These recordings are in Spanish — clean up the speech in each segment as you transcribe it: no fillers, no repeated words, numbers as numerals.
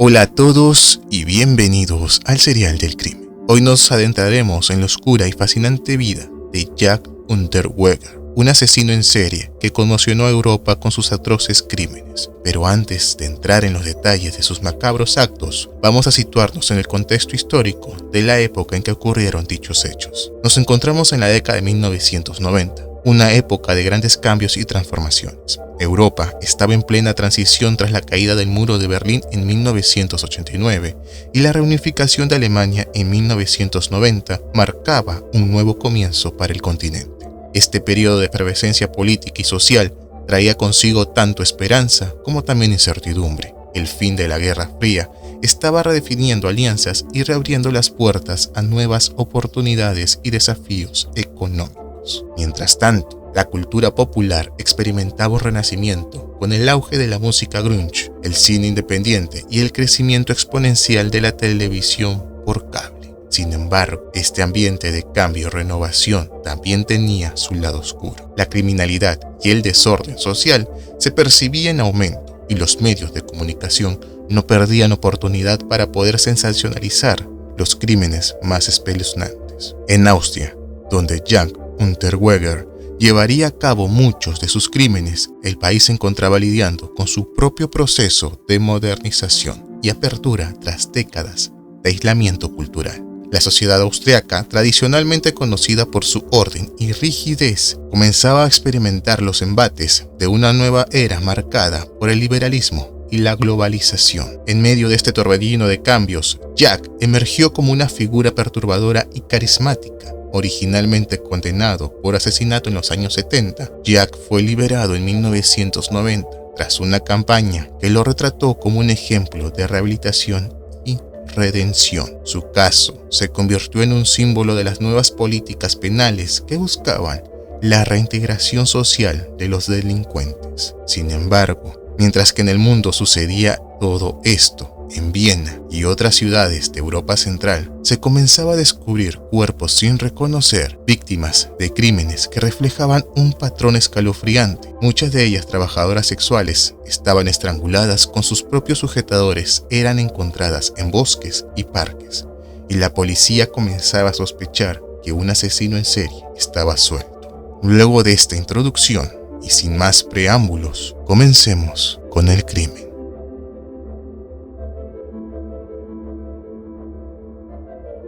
Hola a todos y bienvenidos al Serial del Crimen. Hoy nos adentraremos en la oscura y fascinante vida de Jack Unterweger, un asesino en serie que conmocionó a Europa con sus atroces crímenes. Pero antes de entrar en los detalles de sus macabros actos, vamos a situarnos en el contexto histórico de la época en que ocurrieron dichos hechos. Nos encontramos en la década de 1990. Una época de grandes cambios y transformaciones. Europa estaba en plena transición tras la caída del muro de Berlín en 1989 y la reunificación de Alemania en 1990 marcaba un nuevo comienzo para el continente. Este periodo de efervescencia política y social traía consigo tanto esperanza como también incertidumbre. El fin de la Guerra Fría estaba redefiniendo alianzas y reabriendo las puertas a nuevas oportunidades y desafíos económicos. Mientras tanto, la cultura popular experimentaba un renacimiento con el auge de la música grunge, el cine independiente y el crecimiento exponencial de la televisión por cable. Sin embargo, este ambiente de cambio y renovación también tenía su lado oscuro. La criminalidad y el desorden social se percibían en aumento y los medios de comunicación no perdían oportunidad para poder sensacionalizar los crímenes más espeluznantes. En Austria, donde Jack Unterweger llevaría a cabo muchos de sus crímenes, el país se encontraba lidiando con su propio proceso de modernización y apertura tras décadas de aislamiento cultural. La sociedad austriaca, tradicionalmente conocida por su orden y rigidez, comenzaba a experimentar los embates de una nueva era marcada por el liberalismo y la globalización. En medio de este torbellino de cambios, Jack emergió como una figura perturbadora y carismática. Originalmente condenado por asesinato en los años 70, Jack fue liberado en 1990 tras una campaña que lo retrató como un ejemplo de rehabilitación y redención. Su caso se convirtió en un símbolo de las nuevas políticas penales que buscaban la reintegración social de los delincuentes. Sin embargo, mientras que en el mundo sucedía todo esto, en Viena y otras ciudades de Europa Central, se comenzaba a descubrir cuerpos sin reconocer, víctimas de crímenes que reflejaban un patrón escalofriante. Muchas de ellas, trabajadoras sexuales, estaban estranguladas con sus propios sujetadores, eran encontradas en bosques y parques, y la policía comenzaba a sospechar que un asesino en serie estaba suelto. Luego de esta introducción, y sin más preámbulos, comencemos con el crimen.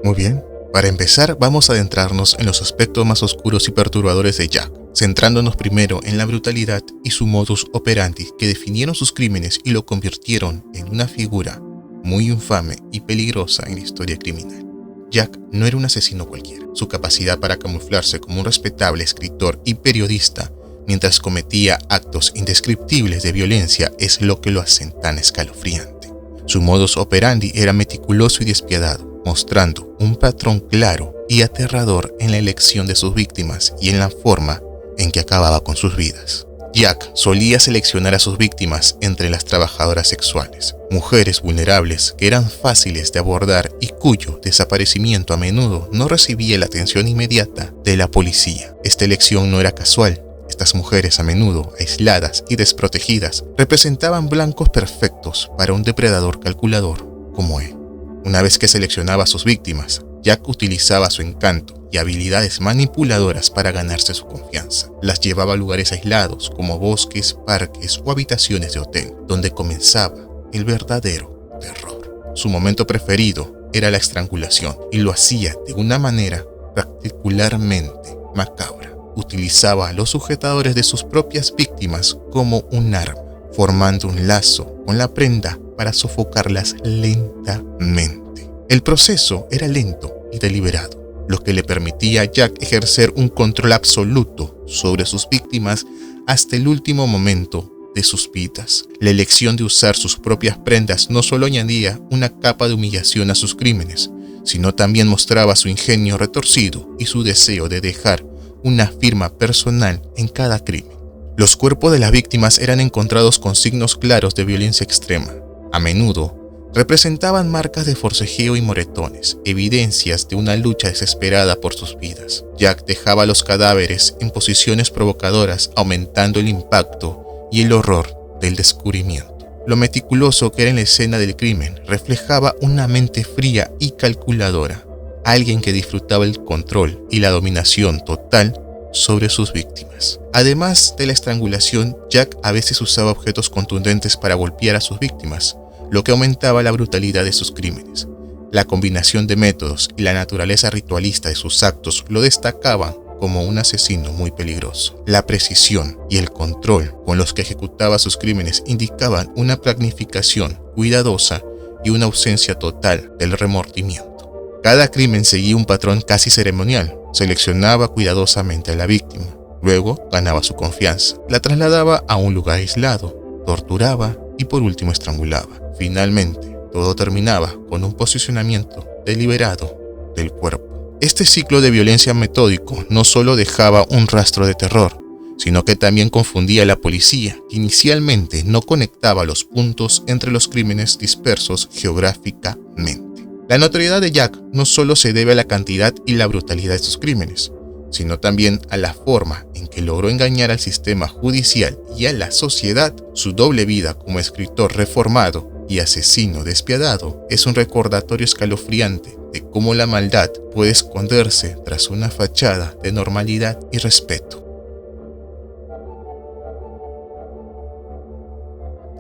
Muy bien, para empezar vamos a adentrarnos en los aspectos más oscuros y perturbadores de Jack, centrándonos primero en la brutalidad y su modus operandi que definieron sus crímenes y lo convirtieron en una figura muy infame y peligrosa en la historia criminal. Jack no era un asesino cualquiera. Su capacidad para camuflarse como un respetable escritor y periodista mientras cometía actos indescriptibles de violencia es lo que lo hacen tan escalofriante. Su modus operandi era meticuloso y despiadado, mostrando un patrón claro y aterrador en la elección de sus víctimas y en la forma en que acababa con sus vidas. Jack solía seleccionar a sus víctimas entre las trabajadoras sexuales, mujeres vulnerables que eran fáciles de abordar y cuyo desaparecimiento a menudo no recibía la atención inmediata de la policía. Esta elección no era casual. Estas mujeres, a menudo aisladas y desprotegidas, representaban blancos perfectos para un depredador calculador como él. Una vez que seleccionaba a sus víctimas, Jack utilizaba su encanto y habilidades manipuladoras para ganarse su confianza. Las llevaba a lugares aislados como bosques, parques o habitaciones de hotel, donde comenzaba el verdadero terror. Su momento preferido era la estrangulación y lo hacía de una manera particularmente macabra. Utilizaba a los sujetadores de sus propias víctimas como un arma, formando un lazo con la prenda para sofocarlas lentamente. El proceso era lento y deliberado, lo que le permitía a Jack ejercer un control absoluto sobre sus víctimas hasta el último momento de sus vidas. La elección de usar sus propias prendas no solo añadía una capa de humillación a sus crímenes, sino también mostraba su ingenio retorcido y su deseo de dejar una firma personal en cada crimen. Los cuerpos de las víctimas eran encontrados con signos claros de violencia extrema. A menudo, representaban marcas de forcejeo y moretones, evidencias de una lucha desesperada por sus vidas. Jack dejaba los cadáveres en posiciones provocadoras, aumentando el impacto y el horror del descubrimiento. Lo meticuloso que era en la escena del crimen reflejaba una mente fría y calculadora, alguien que disfrutaba el control y la dominación total sobre sus víctimas. Además de la estrangulación, Jack a veces usaba objetos contundentes para golpear a sus víctimas, lo que aumentaba la brutalidad de sus crímenes. La combinación de métodos y la naturaleza ritualista de sus actos lo destacaban como un asesino muy peligroso. La precisión y el control con los que ejecutaba sus crímenes indicaban una planificación cuidadosa y una ausencia total del remordimiento. Cada crimen seguía un patrón casi ceremonial. Seleccionaba cuidadosamente a la víctima, luego ganaba su confianza, la trasladaba a un lugar aislado, torturaba y por último estrangulaba. Finalmente, todo terminaba con un posicionamiento deliberado del cuerpo. Este ciclo de violencia metódico no solo dejaba un rastro de terror, sino que también confundía a la policía, que inicialmente no conectaba los puntos entre los crímenes dispersos geográficamente. La notoriedad de Jack no solo se debe a la cantidad y la brutalidad de sus crímenes, sino también a la forma en que logró engañar al sistema judicial y a la sociedad. Su doble vida como escritor reformado y asesino despiadado es un recordatorio escalofriante de cómo la maldad puede esconderse tras una fachada de normalidad y respeto.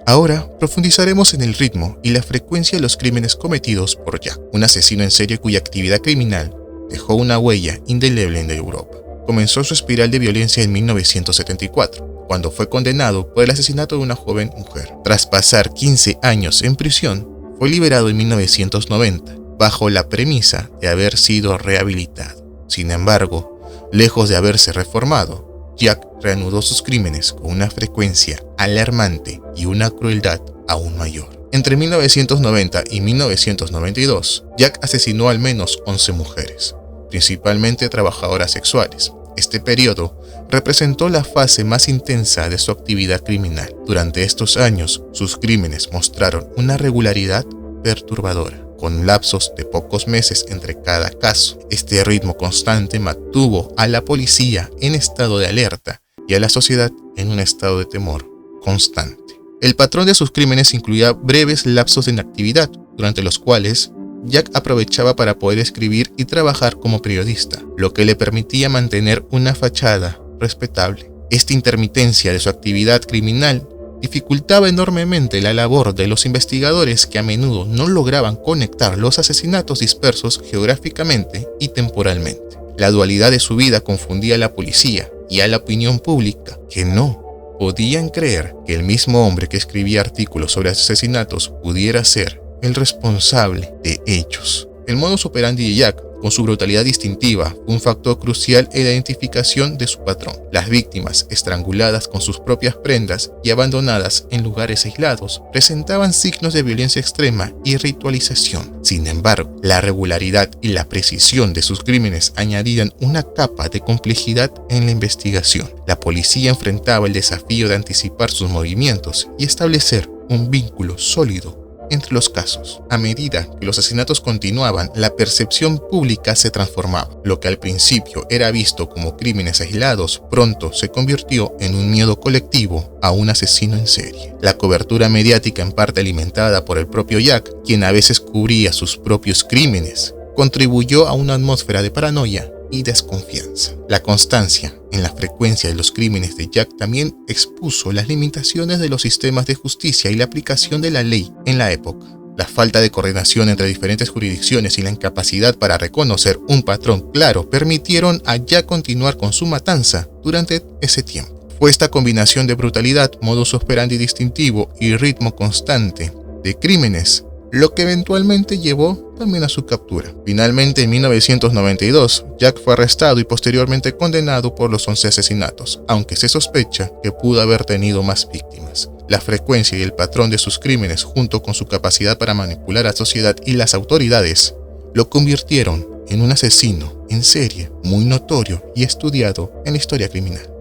Ahora profundizaremos en el ritmo y la frecuencia de los crímenes cometidos por Jack, un asesino en serie cuya actividad criminal dejó una huella indeleble en Europa. Comenzó su espiral de violencia en 1974, cuando fue condenado por el asesinato de una joven mujer. Tras pasar 15 años en prisión, fue liberado en 1990, bajo la premisa de haber sido rehabilitado. Sin embargo, lejos de haberse reformado, Jack reanudó sus crímenes con una frecuencia alarmante y una crueldad aún mayor. Entre 1990 y 1992, Jack asesinó al menos 11 mujeres, principalmente trabajadoras sexuales. Este periodo representó la fase más intensa de su actividad criminal. Durante estos años, sus crímenes mostraron una regularidad perturbadora, con lapsos de pocos meses entre cada caso. Este ritmo constante mantuvo a la policía en estado de alerta y a la sociedad en un estado de temor constante. El patrón de sus crímenes incluía breves lapsos de inactividad, durante los cuales Jack aprovechaba para poder escribir y trabajar como periodista, lo que le permitía mantener una fachada respetable. Esta intermitencia de su actividad criminal dificultaba enormemente la labor de los investigadores, que a menudo no lograban conectar los asesinatos dispersos geográficamente y temporalmente. La dualidad de su vida confundía a la policía y a la opinión pública, que no podían creer que el mismo hombre que escribía artículos sobre asesinatos pudiera ser el responsable de ellos. El modus operandi de Jack, con su brutalidad distintiva, fue un factor crucial en la identificación de su patrón. Las víctimas, estranguladas con sus propias prendas y abandonadas en lugares aislados, presentaban signos de violencia extrema y ritualización. Sin embargo, la regularidad y la precisión de sus crímenes añadían una capa de complejidad en la investigación. La policía enfrentaba el desafío de anticipar sus movimientos y establecer un vínculo sólido entre los casos. A medida que los asesinatos continuaban, la percepción pública se transformaba. Lo que al principio era visto como crímenes aislados, pronto se convirtió en un miedo colectivo a un asesino en serie. La cobertura mediática, en parte alimentada por el propio Jack, quien a veces cubría sus propios crímenes, contribuyó a una atmósfera de paranoia y desconfianza. La constancia en la frecuencia de los crímenes de Jack también expuso las limitaciones de los sistemas de justicia y la aplicación de la ley en la época. La falta de coordinación entre diferentes jurisdicciones y la incapacidad para reconocer un patrón claro permitieron a Jack continuar con su matanza durante ese tiempo. Fue esta combinación de brutalidad, modus operandi distintivo y ritmo constante de crímenes lo que eventualmente llevó también a su captura. Finalmente, en 1992, Jack fue arrestado y posteriormente condenado por los 11 asesinatos, aunque se sospecha que pudo haber tenido más víctimas. La frecuencia y el patrón de sus crímenes, junto con su capacidad para manipular a la sociedad y las autoridades, lo convirtieron en un asesino en serie muy notorio y estudiado en la historia criminal.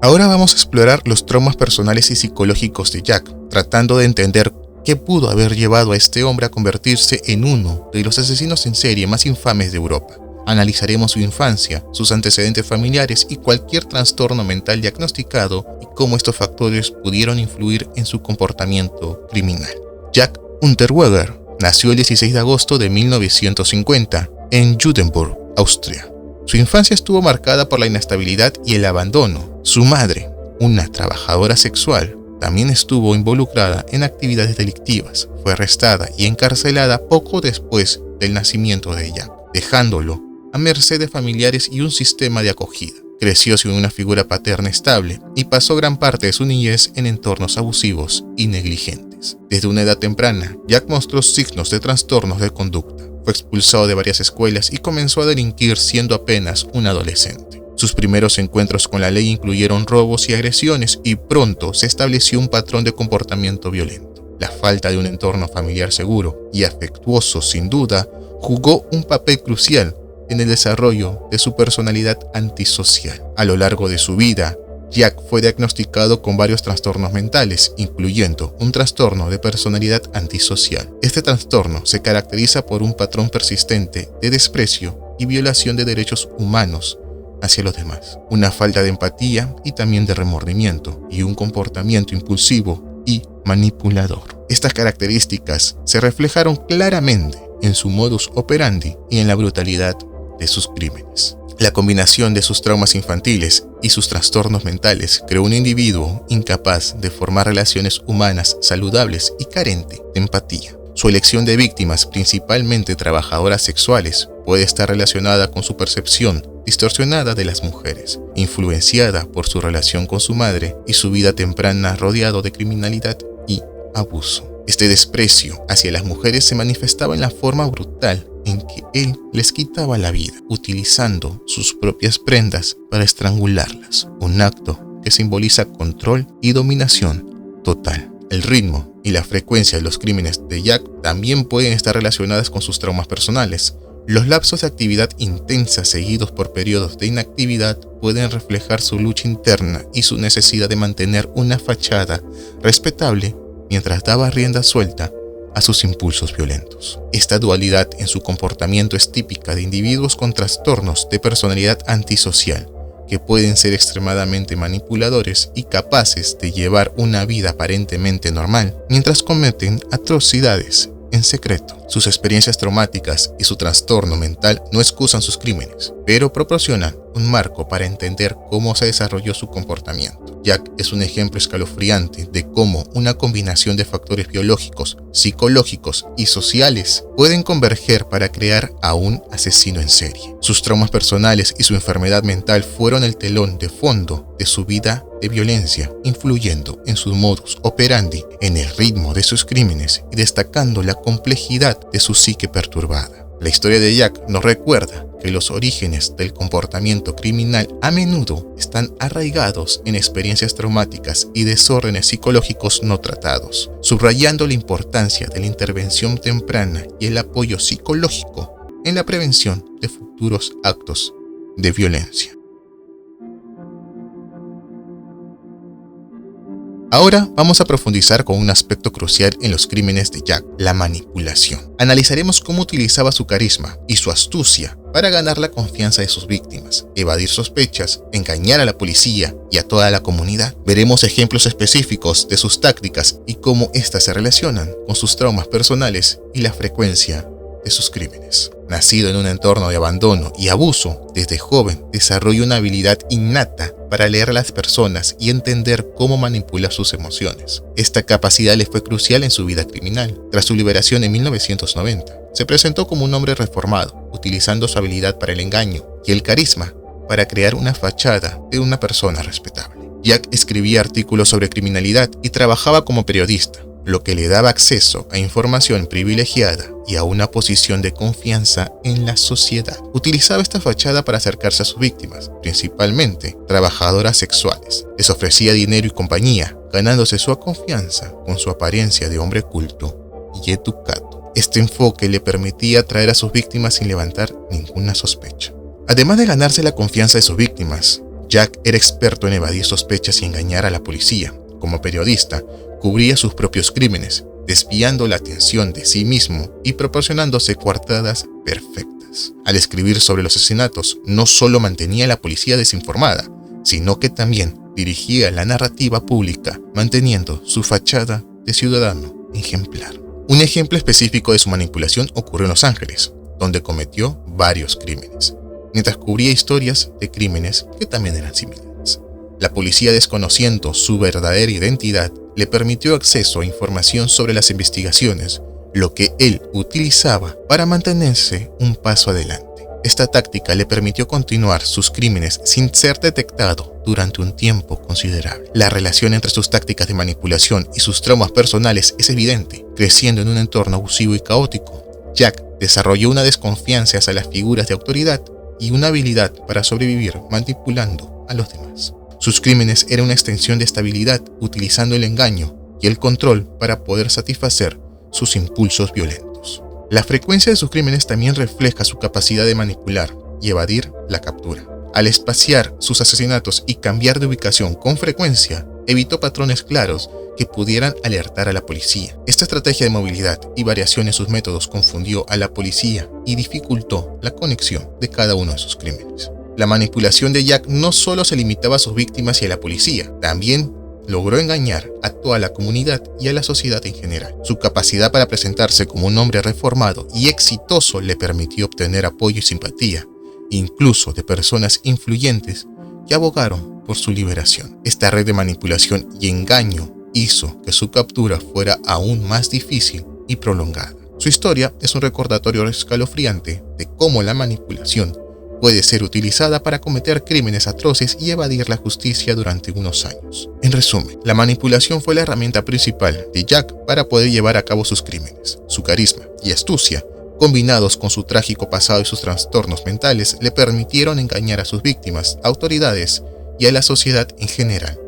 Ahora vamos a explorar los traumas personales y psicológicos de Jack, tratando de entender qué pudo haber llevado a este hombre a convertirse en uno de los asesinos en serie más infames de Europa. Analizaremos su infancia, sus antecedentes familiares y cualquier trastorno mental diagnosticado y cómo estos factores pudieron influir en su comportamiento criminal. Jack Unterweger nació el 16 de agosto de 1950 en Judenburg, Austria. Su infancia estuvo marcada por la inestabilidad y el abandono. Su madre, una trabajadora sexual, también estuvo involucrada en actividades delictivas. Fue arrestada y encarcelada poco después del nacimiento de Jack, dejándolo a merced de familiares y un sistema de acogida. Creció sin una figura paterna estable y pasó gran parte de su niñez en entornos abusivos y negligentes. Desde una edad temprana, Jack mostró signos de trastornos de conducta. Fue expulsado de varias escuelas y comenzó a delinquir siendo apenas un adolescente. Sus primeros encuentros con la ley incluyeron robos y agresiones y pronto se estableció un patrón de comportamiento violento. La falta de un entorno familiar seguro y afectuoso, sin duda, jugó un papel crucial en el desarrollo de su personalidad antisocial. A lo largo de su vida, Jack fue diagnosticado con varios trastornos mentales, incluyendo un trastorno de personalidad antisocial. Este trastorno se caracteriza por un patrón persistente de desprecio y violación de derechos humanos hacia los demás, una falta de empatía y también de remordimiento, y un comportamiento impulsivo y manipulador. Estas características se reflejaron claramente en su modus operandi y en la brutalidad de sus crímenes. La combinación de sus traumas infantiles y sus trastornos mentales creó un individuo incapaz de formar relaciones humanas saludables y carente de empatía. Su elección de víctimas, principalmente trabajadoras sexuales, puede estar relacionada con su percepción distorsionada de las mujeres, influenciada por su relación con su madre y su vida temprana rodeado de criminalidad y abuso. Este desprecio hacia las mujeres se manifestaba en la forma brutal en que él les quitaba la vida, utilizando sus propias prendas para estrangularlas, un acto que simboliza control y dominación total. El ritmo y la frecuencia de los crímenes de Jack también pueden estar relacionadas con sus traumas personales. Los lapsos de actividad intensa seguidos por periodos de inactividad pueden reflejar su lucha interna y su necesidad de mantener una fachada respetable mientras daba rienda suelta a sus impulsos violentos. Esta dualidad en su comportamiento es típica de individuos con trastornos de personalidad antisocial, que pueden ser extremadamente manipuladores y capaces de llevar una vida aparentemente normal mientras cometen atrocidades en secreto. Sus experiencias traumáticas y su trastorno mental no excusan sus crímenes, pero proporcionan un marco para entender cómo se desarrolló su comportamiento. Jack es un ejemplo escalofriante de cómo una combinación de factores biológicos, psicológicos y sociales pueden converger para crear a un asesino en serie. Sus traumas personales y su enfermedad mental fueron el telón de fondo de su vida de violencia, influyendo en su modus operandi, en el ritmo de sus crímenes y destacando la complejidad de su psique perturbada. La historia de Jack nos recuerda que los orígenes del comportamiento criminal a menudo están arraigados en experiencias traumáticas y desórdenes psicológicos no tratados, subrayando la importancia de la intervención temprana y el apoyo psicológico en la prevención de futuros actos de violencia. Ahora vamos a profundizar con un aspecto crucial en los crímenes de Jack, la manipulación. Analizaremos cómo utilizaba su carisma y su astucia para ganar la confianza de sus víctimas, evadir sospechas, engañar a la policía y a toda la comunidad. Veremos ejemplos específicos de sus tácticas y cómo éstas se relacionan con sus traumas personales y la frecuencia de sus crímenes. Nacido en un entorno de abandono y abuso, desde joven desarrolla una habilidad innata para leer a las personas y entender cómo manipular sus emociones. Esta capacidad le fue crucial en su vida criminal. Tras su liberación en 1990, se presentó como un hombre reformado, utilizando su habilidad para el engaño y el carisma para crear una fachada de una persona respetable. Jack escribía artículos sobre criminalidad y trabajaba como periodista, lo que le daba acceso a información privilegiada y a una posición de confianza en la sociedad. Utilizaba esta fachada para acercarse a sus víctimas, principalmente trabajadoras sexuales. Les ofrecía dinero y compañía, ganándose su confianza con su apariencia de hombre culto y educado. Este enfoque le permitía atraer a sus víctimas sin levantar ninguna sospecha. Además de ganarse la confianza de sus víctimas, Jack era experto en evadir sospechas y engañar a la policía. Como periodista, cubría sus propios crímenes, desviando la atención de sí mismo y proporcionándose coartadas perfectas. víctimas. Al escribir sobre los asesinatos, no solo mantenía a la policía desinformada, sino que también dirigía la narrativa pública, manteniendo su fachada de ciudadano ejemplar. Un ejemplo específico de su manipulación ocurrió en Los Ángeles, donde cometió varios crímenes, mientras cubría historias de crímenes que también eran similares. La policía, desconociendo su verdadera identidad, le permitió acceso a información sobre las investigaciones, lo que él utilizaba para mantenerse un paso adelante. Esta táctica le permitió continuar sus crímenes sin ser detectado durante un tiempo considerable. La relación entre sus tácticas de manipulación y sus traumas personales es evidente. Creciendo en un entorno abusivo y caótico, Jack desarrolló una desconfianza hacia las figuras de autoridad y una habilidad para sobrevivir manipulando a los demás. Sus crímenes eran una extensión de estabilidad, utilizando el engaño y el control para poder satisfacer sus impulsos violentos. La frecuencia de sus crímenes también refleja su capacidad de manipular y evadir la captura. Al espaciar sus asesinatos y cambiar de ubicación con frecuencia, evitó patrones claros que pudieran alertar a la policía. Esta estrategia de movilidad y variación en sus métodos confundió a la policía y dificultó la conexión de cada uno de sus crímenes. La manipulación de Jack no solo se limitaba a sus víctimas y a la policía, también logró engañar a toda la comunidad y a la sociedad en general. Su capacidad para presentarse como un hombre reformado y exitoso le permitió obtener apoyo y simpatía, incluso de personas influyentes que abogaron por su liberación. Esta red de manipulación y engaño hizo que su captura fuera aún más difícil y prolongada. Su historia es un recordatorio escalofriante de cómo la manipulación puede ser utilizada para cometer crímenes atroces y evadir la justicia durante unos años. En resumen, la manipulación fue la herramienta principal de Jack para poder llevar a cabo sus crímenes. Su carisma y astucia, combinados con su trágico pasado y sus trastornos mentales, le permitieron engañar a sus víctimas, autoridades y a la sociedad en general.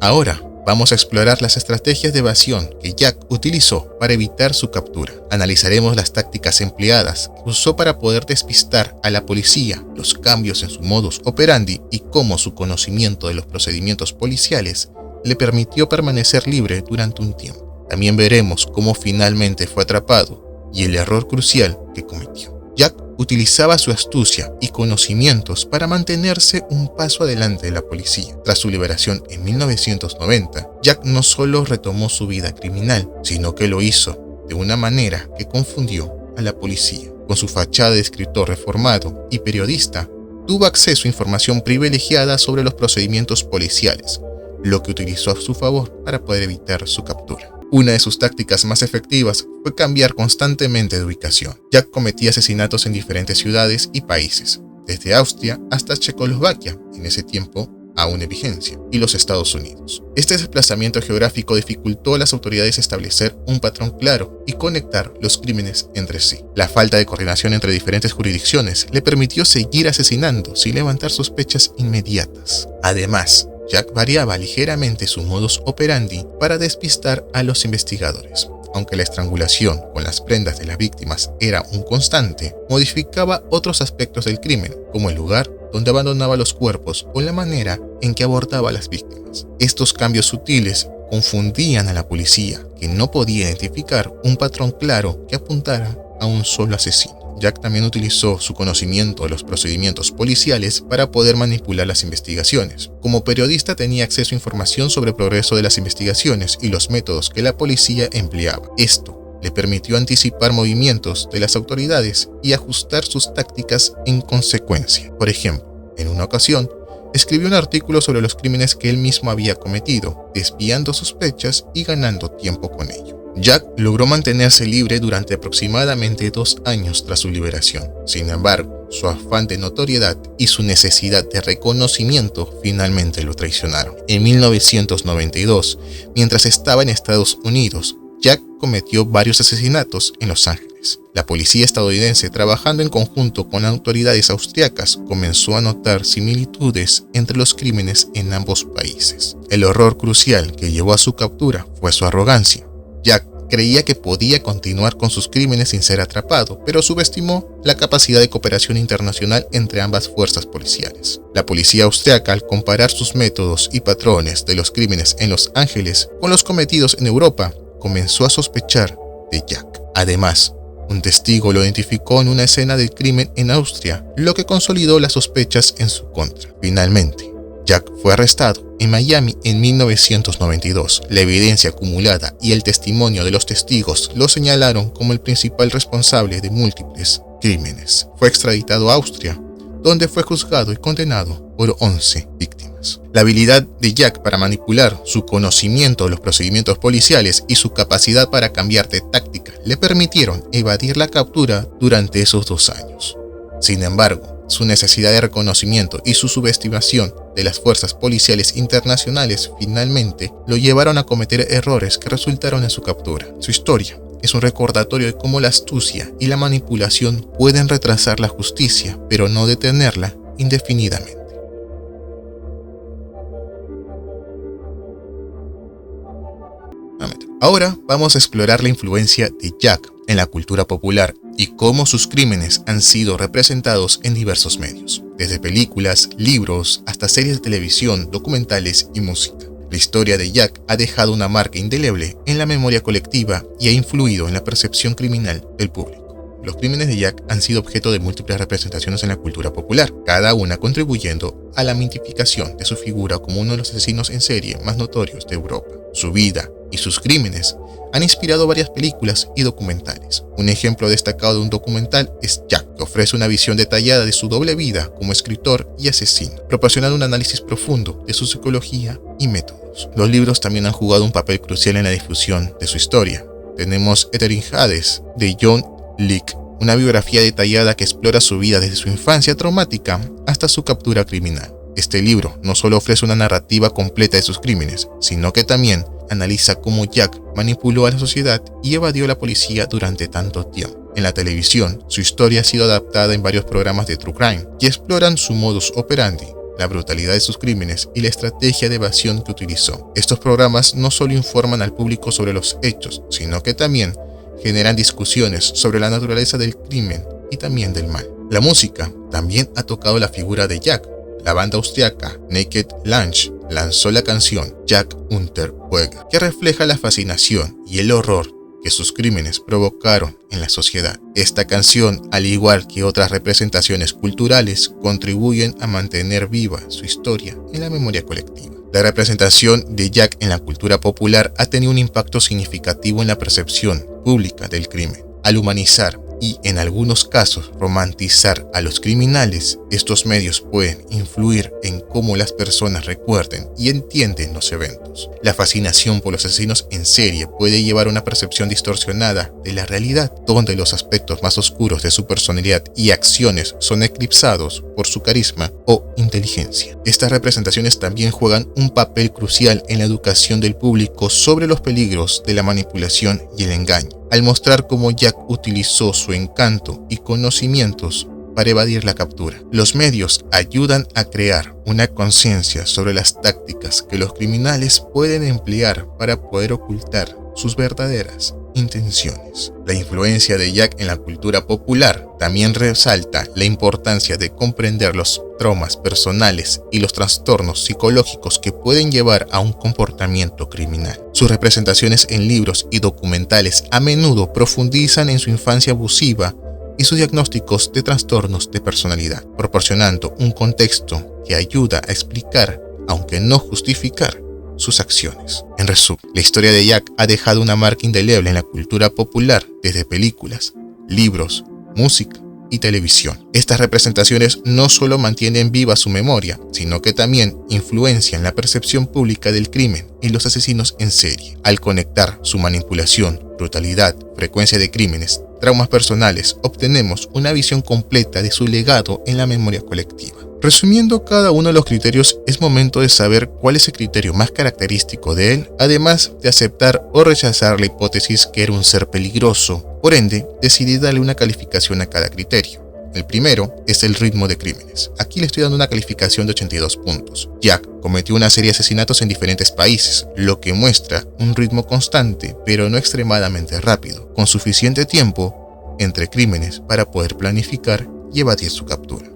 Ahora, vamos a explorar las estrategias de evasión que Jack utilizó para evitar su captura. Analizaremos las tácticas empleadas que usó para poder despistar a la policía, los cambios en su modus operandi y cómo su conocimiento de los procedimientos policiales le permitió permanecer libre durante un tiempo. También veremos cómo finalmente fue atrapado y el error crucial que cometió. Jack utilizaba su astucia y conocimientos para mantenerse un paso adelante de la policía. Tras su liberación en 1990, Jack no solo retomó su vida criminal, sino que lo hizo de una manera que confundió a la policía. Con su fachada de escritor reformado y periodista, tuvo acceso a información privilegiada sobre los procedimientos policiales, lo que utilizó a su favor para poder evitar su captura. Una de sus tácticas más efectivas fue cambiar constantemente de ubicación. Jack cometía asesinatos en diferentes ciudades y países, desde Austria hasta Checoslovaquia, en ese tiempo aún en vigencia, y los Estados Unidos. Este desplazamiento geográfico dificultó a las autoridades establecer un patrón claro y conectar los crímenes entre sí. La falta de coordinación entre diferentes jurisdicciones le permitió seguir asesinando sin levantar sospechas inmediatas. Además, Jack variaba ligeramente su modus operandi para despistar a los investigadores. Aunque la estrangulación con las prendas de las víctimas era un constante, modificaba otros aspectos del crimen, como el lugar donde abandonaba los cuerpos o la manera en que abordaba a las víctimas. Estos cambios sutiles confundían a la policía, que no podía identificar un patrón claro que apuntara a un solo asesino. Jack también utilizó su conocimiento de los procedimientos policiales para poder manipular las investigaciones. Como periodista tenía acceso a información sobre el progreso de las investigaciones y los métodos que la policía empleaba. Esto le permitió anticipar movimientos de las autoridades y ajustar sus tácticas en consecuencia. Por ejemplo, en una ocasión, escribió un artículo sobre los crímenes que él mismo había cometido, desviando sospechas y ganando tiempo con ello. Jack logró mantenerse libre durante aproximadamente 2 años tras su liberación. Sin embargo, su afán de notoriedad y su necesidad de reconocimiento finalmente lo traicionaron. En 1992, mientras estaba en Estados Unidos, Jack cometió varios asesinatos en Los Ángeles. La policía estadounidense, trabajando en conjunto con autoridades austriacas, comenzó a notar similitudes entre los crímenes en ambos países. El error crucial que llevó a su captura fue su arrogancia. Jack creía que podía continuar con sus crímenes sin ser atrapado, pero subestimó la capacidad de cooperación internacional entre ambas fuerzas policiales. La policía austriaca, al comparar sus métodos y patrones de los crímenes en Los Ángeles con los cometidos en Europa, comenzó a sospechar de Jack. Además, un testigo lo identificó en una escena del crimen en Austria, lo que consolidó las sospechas en su contra. Finalmente, Jack fue arrestado en Miami en 1992. La evidencia acumulada y el testimonio de los testigos lo señalaron como el principal responsable de múltiples crímenes. Fue extraditado a Austria, donde fue juzgado y condenado por 11 víctimas. La habilidad de Jack para manipular, su conocimiento de los procedimientos policiales y su capacidad para cambiar de táctica le permitieron evadir la captura durante esos 2 años. Sin embargo, su necesidad de reconocimiento y su subestimación de las fuerzas policiales internacionales finalmente lo llevaron a cometer errores que resultaron en su captura. Su historia es un recordatorio de cómo la astucia y la manipulación pueden retrasar la justicia, pero no detenerla indefinidamente. Ahora vamos a explorar la influencia de Jack en la cultura popular y cómo sus crímenes han sido representados en diversos medios, desde películas, libros, hasta series de televisión, documentales y música. La historia de Jack ha dejado una marca indeleble en la memoria colectiva y ha influido en la percepción criminal del público. Los crímenes de Jack han sido objeto de múltiples representaciones en la cultura popular, cada una contribuyendo a la mitificación de su figura como uno de los asesinos en serie más notorios de Europa. Su vida y sus crímenes han inspirado varias películas y documentales. Un ejemplo destacado de un documental es Jack, que ofrece una visión detallada de su doble vida como escritor y asesino, proporcionando un análisis profundo de su psicología y métodos. Los libros también han jugado un papel crucial en la difusión de su historia. Tenemos Wuthering Hades, de John Leake, una biografía detallada que explora su vida desde su infancia traumática hasta su captura criminal. Este libro no solo ofrece una narrativa completa de sus crímenes, sino que también analiza cómo Jack manipuló a la sociedad y evadió a la policía durante tanto tiempo. En la televisión, su historia ha sido adaptada en varios programas de True Crime que exploran su modus operandi, la brutalidad de sus crímenes y la estrategia de evasión que utilizó. Estos programas no solo informan al público sobre los hechos, sino que también generan discusiones sobre la naturaleza del crimen y también del mal. La música también ha tocado la figura de Jack. La banda austriaca Naked Lunch lanzó la canción Jack Unterweger, que refleja la fascinación y el horror que sus crímenes provocaron en la sociedad. Esta canción, al igual que otras representaciones culturales, contribuyen a mantener viva su historia en la memoria colectiva. La representación de Jack en la cultura popular ha tenido un impacto significativo en la percepción pública del crimen. Al humanizar y, en algunos casos, romantizar a los criminales, estos medios pueden influir en cómo las personas recuerden y entienden los eventos. La fascinación por los asesinos en serie puede llevar a una percepción distorsionada de la realidad, donde los aspectos más oscuros de su personalidad y acciones son eclipsados por su carisma o inteligencia. Estas representaciones también juegan un papel crucial en la educación del público sobre los peligros de la manipulación y el engaño, al mostrar cómo Jack utilizó su encanto y conocimientos para evadir la captura. Los medios ayudan a crear una conciencia sobre las tácticas que los criminales pueden emplear para poder ocultar sus verdaderas intenciones. La influencia de Jack en la cultura popular también resalta la importancia de comprender los traumas personales y los trastornos psicológicos que pueden llevar a un comportamiento criminal. Sus representaciones en libros y documentales a menudo profundizan en su infancia abusiva y sus diagnósticos de trastornos de personalidad, proporcionando un contexto que ayuda a explicar, aunque no justificar, sus acciones. En resumen, la historia de Jack ha dejado una marca indeleble en la cultura popular desde películas, libros, música y televisión. Estas representaciones no solo mantienen viva su memoria, sino que también influencian la percepción pública del crimen y los asesinos en serie. Al conectar su manipulación, brutalidad, frecuencia de crímenes, traumas personales, obtenemos una visión completa de su legado en la memoria colectiva. Resumiendo cada uno de los criterios, es momento de saber cuál es el criterio más característico de él, además de aceptar o rechazar la hipótesis que era un ser peligroso. Por ende, decidí darle una calificación a cada criterio. El primero es el ritmo de crímenes. Aquí le estoy dando una calificación de 82 puntos. Jack cometió una serie de asesinatos en diferentes países, lo que muestra un ritmo constante, pero no extremadamente rápido, con suficiente tiempo entre crímenes para poder planificar y evadir su captura.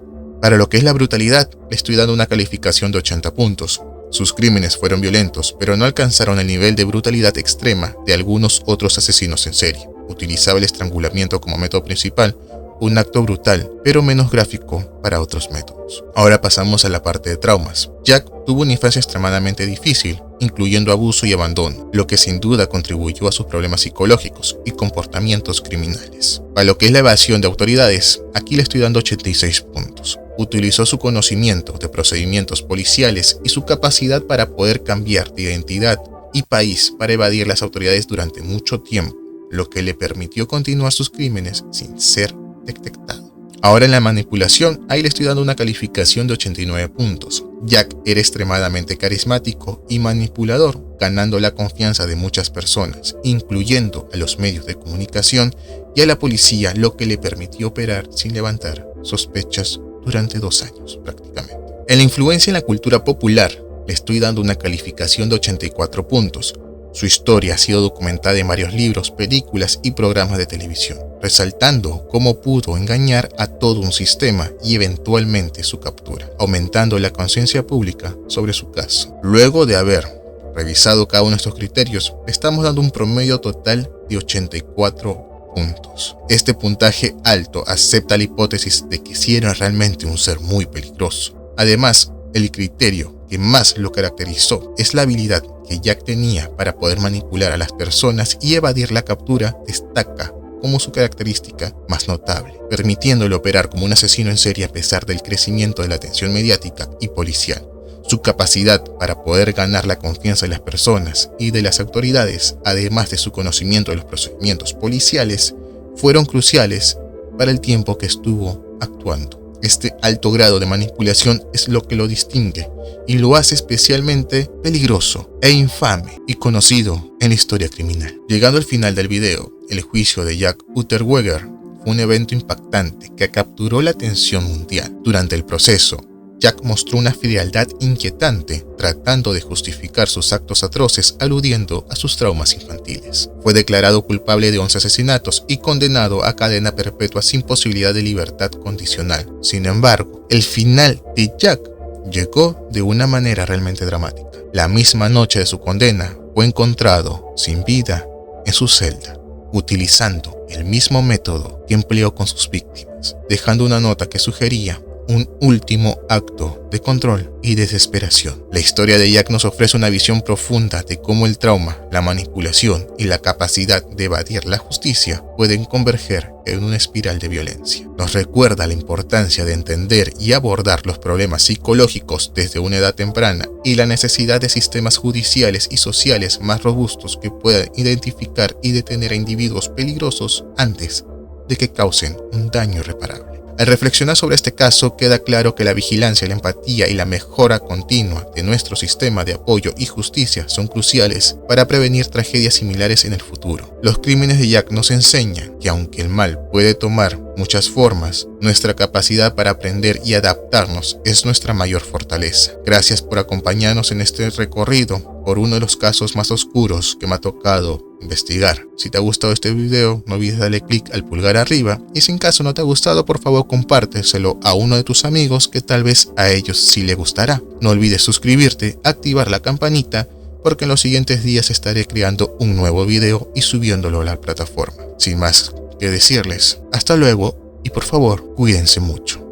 Para lo que es la brutalidad, le estoy dando una calificación de 80 puntos. Sus crímenes fueron violentos, pero no alcanzaron el nivel de brutalidad extrema de algunos otros asesinos en serie. Utilizaba el estrangulamiento como método principal, un acto brutal, pero menos gráfico para otros métodos. Ahora pasamos a la parte de traumas. Jack tuvo una infancia extremadamente difícil, incluyendo abuso y abandono, lo que sin duda contribuyó a sus problemas psicológicos y comportamientos criminales. Para lo que es la evasión de autoridades, aquí le estoy dando 86 puntos. Utilizó su conocimiento de procedimientos policiales y su capacidad para poder cambiar de identidad y país para evadir las autoridades durante mucho tiempo, lo que le permitió continuar sus crímenes sin ser detectado. Ahora en la manipulación, ahí le estoy dando una calificación de 89 puntos. Jack era extremadamente carismático y manipulador, ganando la confianza de muchas personas, incluyendo a los medios de comunicación y a la policía, lo que le permitió operar sin levantar sospechas durante 2 años prácticamente. En la influencia en la cultura popular, le estoy dando una calificación de 84 puntos. Su historia ha sido documentada en varios libros, películas y programas de televisión, resaltando cómo pudo engañar a todo un sistema y eventualmente su captura, aumentando la conciencia pública sobre su caso. Luego de haber revisado cada uno de estos criterios, le estamos dando un promedio total de 84 puntos. Este puntaje alto acepta la hipótesis de que sí era realmente un ser muy peligroso. Además, el criterio que más lo caracterizó es la habilidad que Jack tenía para poder manipular a las personas y evadir la captura destaca como su característica más notable, permitiéndole operar como un asesino en serie a pesar del crecimiento de la atención mediática y policial. Su capacidad para poder ganar la confianza de las personas y de las autoridades, además de su conocimiento de los procedimientos policiales, fueron cruciales para el tiempo que estuvo actuando. Este alto grado de manipulación es lo que lo distingue y lo hace especialmente peligroso e infame y conocido en la historia criminal. Llegando al final del video, el juicio de Jack Unterweger fue un evento impactante que capturó la atención mundial. Durante el proceso, Jack mostró una frialdad inquietante, tratando de justificar sus actos atroces aludiendo a sus traumas infantiles. Fue declarado culpable de 11 asesinatos y condenado a cadena perpetua sin posibilidad de libertad condicional. Sin embargo, el final de Jack llegó de una manera realmente dramática. La misma noche de su condena, fue encontrado sin vida en su celda, utilizando el mismo método que empleó con sus víctimas, dejando una nota que sugería un último acto de control y desesperación. La historia de Jack nos ofrece una visión profunda de cómo el trauma, la manipulación y la capacidad de evadir la justicia pueden converger en una espiral de violencia. Nos recuerda la importancia de entender y abordar los problemas psicológicos desde una edad temprana y la necesidad de sistemas judiciales y sociales más robustos que puedan identificar y detener a individuos peligrosos antes de que causen un daño irreparable. Al reflexionar sobre este caso, queda claro que la vigilancia, la empatía y la mejora continua de nuestro sistema de apoyo y justicia son cruciales para prevenir tragedias similares en el futuro. Los crímenes de Jack nos enseñan que aunque el mal puede tomar muchas formas, nuestra capacidad para aprender y adaptarnos es nuestra mayor fortaleza. Gracias por acompañarnos en este recorrido por uno de los casos más oscuros que me ha tocado investigar. Si te ha gustado este video, no olvides darle clic al pulgar arriba y si en caso no te ha gustado, por favor compárteselo a uno de tus amigos que tal vez a ellos sí le gustará. No olvides suscribirte, activar la campanita porque en los siguientes días estaré creando un nuevo video y subiéndolo a la plataforma. Sin más que decirles, hasta luego y por favor cuídense mucho.